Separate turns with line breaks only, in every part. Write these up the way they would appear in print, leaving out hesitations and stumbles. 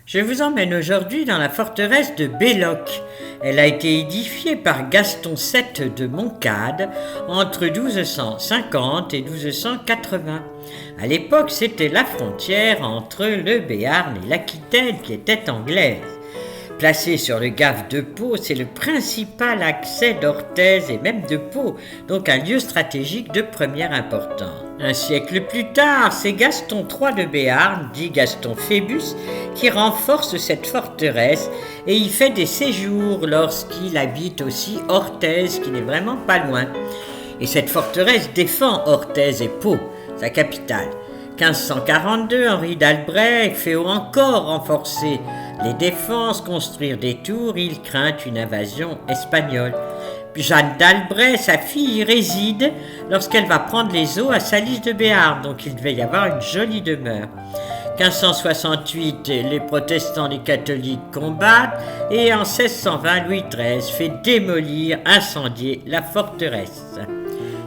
Je vous emmène aujourd'hui dans la forteresse de Belloc. Elle a été édifiée par Gaston VII de Montcade entre 1250 et 1280. À l'époque, c'était la frontière entre le Béarn et l'Aquitaine qui était anglaise. Placée sur le Gave de Pau, c'est le principal accès d'Orthez et même de Pau, donc un lieu stratégique de première importance. Un siècle plus tard, c'est Gaston III de Béarn, dit Gaston Phébus, qui renforce cette forteresse et y fait des séjours lorsqu'il habite aussi Orthez, qui n'est vraiment pas loin. Et cette forteresse défend Orthez et Pau, sa capitale. 1542, Henri d'Albret fait encore renforcer les défenses, construire des tours, il craint une invasion espagnole. Jeanne d'Albret, sa fille, y réside lorsqu'elle va prendre les eaux à Salis de Béarn, donc il devait y avoir une jolie demeure. 1568, les protestants et les catholiques combattent et en 1620, Louis XIII fait démolir, incendier la forteresse.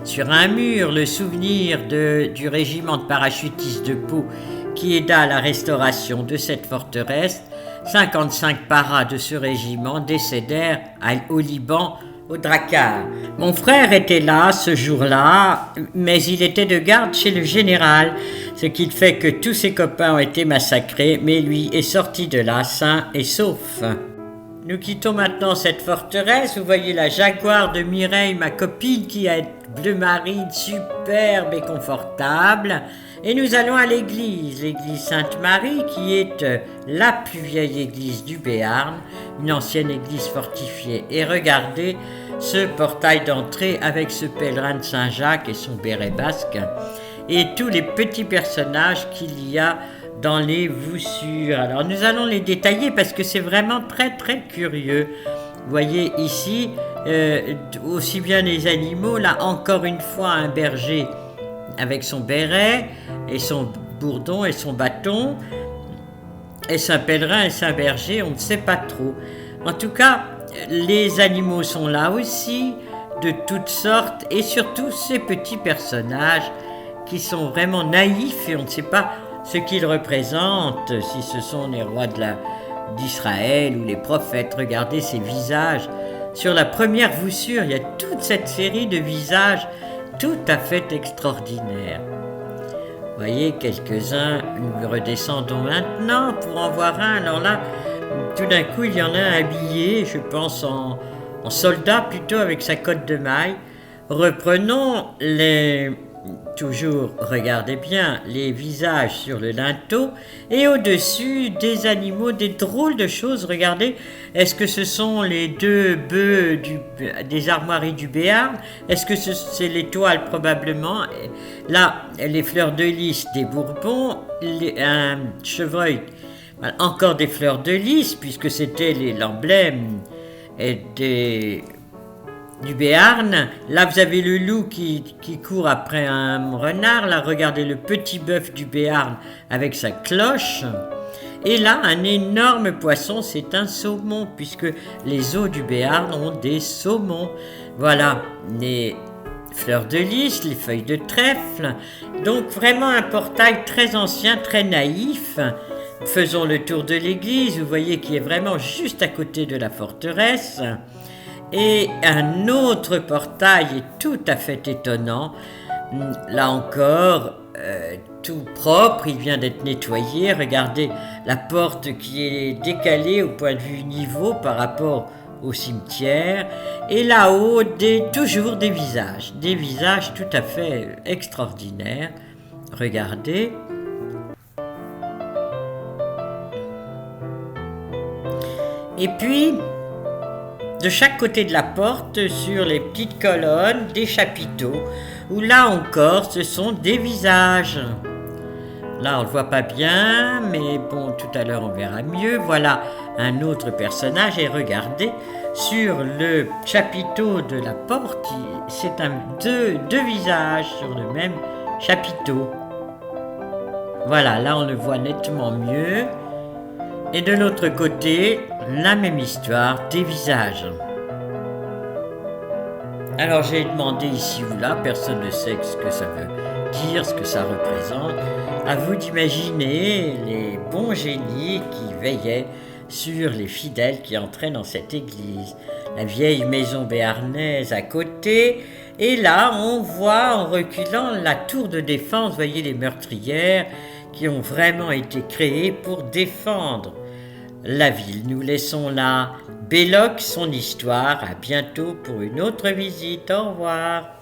Sur un mur, le souvenir du régiment de parachutistes de Pau qui aida à la restauration de cette forteresse. 55 paras de ce régiment décédèrent au Liban, au Drakkar. Mon frère était là ce jour-là, mais il était de garde chez le général, ce qui fait que tous ses copains ont été massacrés, mais lui est sorti de là sain et sauf. Nous quittons maintenant cette forteresse. Vous voyez la Jaguar de Mireille, ma copine, qui a bleu marine, superbe et confortable. Et nous allons à l'église Sainte-Marie, qui est la plus vieille église du Béarn, une ancienne église fortifiée. Et regardez ce portail d'entrée avec ce pèlerin de Saint-Jacques et son béret basque, et tous les petits personnages qu'il y a dans les voussures. Alors nous allons les détailler parce que c'est vraiment très très curieux. Vous voyez ici, aussi bien les animaux, là encore une fois un berger avec son béret et son bourdon et son bâton, et Saint Pèlerin et Saint Berger, on ne sait pas trop. En tout cas, les animaux sont là aussi, de toutes sortes, et surtout ces petits personnages qui sont vraiment naïfs et on ne sait pas ce qu'ils représentent, si ce sont les rois d'Israël ou les prophètes. Regardez ces visages. Sur la première voussure, il y a toute cette série de visages tout à fait extraordinaires. Vous voyez quelques-uns, nous redescendons maintenant pour en voir un. Alors là, tout d'un coup, il y en a un habillé, je pense en soldat plutôt, avec sa cotte de maille. Reprenons toujours, regardez bien, les visages sur le linteau et au-dessus des animaux, des drôles de choses. Regardez, est-ce que ce sont les deux bœufs des armoiries du Béarn? Est-ce que c'est l'étoile probablement? Là, les fleurs de lys des Bourbons, un chevreuil, encore des fleurs de lys puisque c'était l'emblème du Béarn. Là, vous avez le loup qui court après un renard. Là, regardez le petit bœuf du Béarn avec sa cloche. Et là, un énorme poisson, c'est un saumon, puisque les eaux du Béarn ont des saumons. Voilà, les fleurs de lys, les feuilles de trèfle. Donc, vraiment un portail très ancien, très naïf. Faisons le tour de l'église. Vous voyez qu'il est vraiment juste à côté de la forteresse. Et un autre portail est tout à fait étonnant. Là encore, tout propre, il vient d'être nettoyé. Regardez la porte qui est décalée au point de vue niveau par rapport au cimetière. Et là-haut, toujours des visages tout à fait extraordinaires. Regardez. Et puis, de chaque côté de la porte, sur les petites colonnes, des chapiteaux, où là encore, ce sont des visages. Là, on ne le voit pas bien, mais bon, tout à l'heure, on verra mieux. Voilà un autre personnage, et regardez, sur le chapiteau de la porte, c'est deux visages sur le même chapiteau. Voilà, là, on le voit nettement mieux. Et de l'autre côté, la même histoire, des visages. Alors j'ai demandé ici ou là, personne ne sait ce que ça veut dire, ce que ça représente. À vous d'imaginer les bons génies qui veillaient sur les fidèles qui entraient dans cette église. La vieille maison béarnaise à côté, et là on voit en reculant la tour de défense, voyez les meurtrières qui ont vraiment été créées pour défendre la ville. Nous laissons là Belloc, son histoire. À bientôt pour une autre visite. Au revoir.